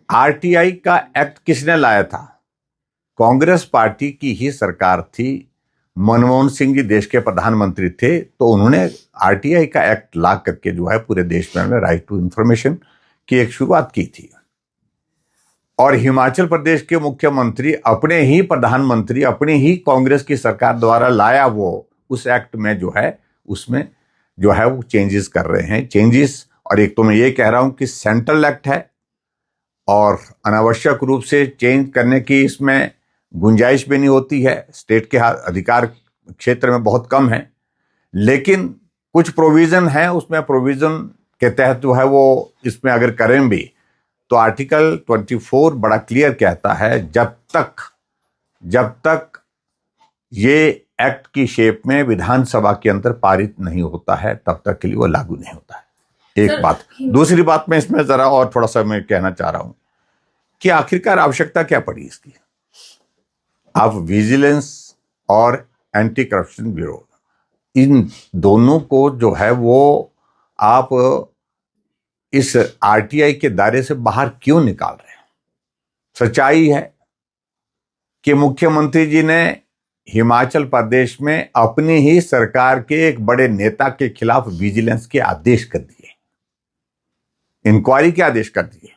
RTI का act किसने लाया था? कांग्रेस पार्टी की ही सरकार थी। मनमोहन सिंह जी देश के प्रधानमंत्री थे, तो उन्होंने आरटीआई का एक्ट ला करके जो है पूरे देश में राइट टू इंफॉर्मेशन की एक शुरुआत की थी। और हिमाचल प्रदेश के मुख्यमंत्री अपने ही प्रधानमंत्री, अपनी ही कांग्रेस की सरकार द्वारा लाया वो उस एक्ट में जो है, उसमें जो है वो चेंजेस कर रहे हैं। चेंजेस, और एक तो मैं ये कह रहा हूं कि सेंट्रल एक्ट है और अनावश्यक रूप से चेंज करने की इसमें गुंजाइश भी नहीं होती है। स्टेट के अधिकार क्षेत्र में बहुत कम है, लेकिन कुछ प्रोविजन है उसमें। प्रोविजन के तहत जो है वो इसमें अगर करें भी तो आर्टिकल 24 बड़ा क्लियर कहता है, जब तक ये एक्ट की शेप में विधानसभा के अंदर पारित नहीं होता है तब तक के लिए वो लागू नहीं होता है। एक बात। दूसरी बात मैं इसमें जरा और थोड़ा सा मैं कहना चाह रहा हूं कि आखिरकार आवश्यकता क्या पड़ी इसकी। आप विजिलेंस और एंटी करप्शन ब्यूरो, इन दोनों को जो है वो आप इस आरटीआई के दायरे से बाहर क्यों निकाल रहे हैं? सच्चाई है कि मुख्यमंत्री जी ने हिमाचल प्रदेश में अपनी ही सरकार के एक बड़े नेता के खिलाफ विजिलेंस के आदेश कर दिए, इंक्वायरी के आदेश कर दिए,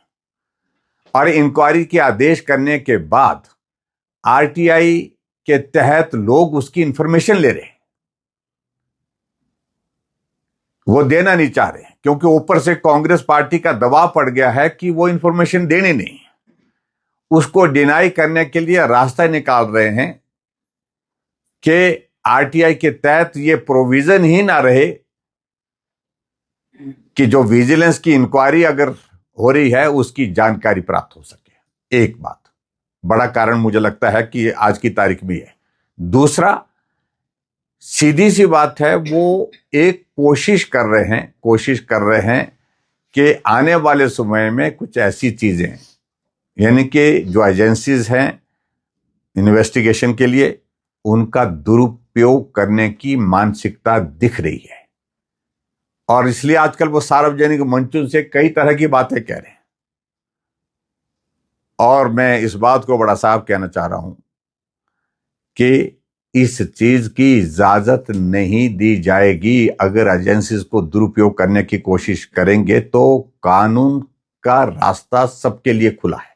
और इंक्वायरी के आदेश करने के बाद आरटीआई के तहत लोग उसकी इंफॉर्मेशन ले रहे हैं। वो देना नहीं चाह रहे क्योंकि ऊपर से कांग्रेस पार्टी का दबाव पड़ गया है कि वो इंफॉर्मेशन देनी नहीं। उसको डिनाई करने के लिए रास्ता निकाल रहे हैं कि आरटीआई के तहत ये प्रोविजन ही ना रहे कि जो विजिलेंस की इंक्वायरी अगर हो रही है उसकी जानकारी प्राप्त हो सके। एक बात, बड़ा कारण मुझे लगता है कि आज की तारीख भी है। दूसरा, सीधी सी बात है, वो एक कोशिश कर रहे हैं कि आने वाले समय में कुछ ऐसी चीजें, यानी कि जो एजेंसीज हैं इन्वेस्टिगेशन के लिए, उनका दुरुपयोग करने की मानसिकता दिख रही है। और इसलिए आजकल वो सार्वजनिक मंचों से कई तरह की बातें कह रहे हैं। और मैं इस बात को बड़ा साफ कहना चाह रहा हूं कि इस चीज की इजाजत नहीं दी जाएगी। अगर एजेंसीज को दुरुपयोग करने की कोशिश करेंगे तो कानून का रास्ता सबके लिए खुला है।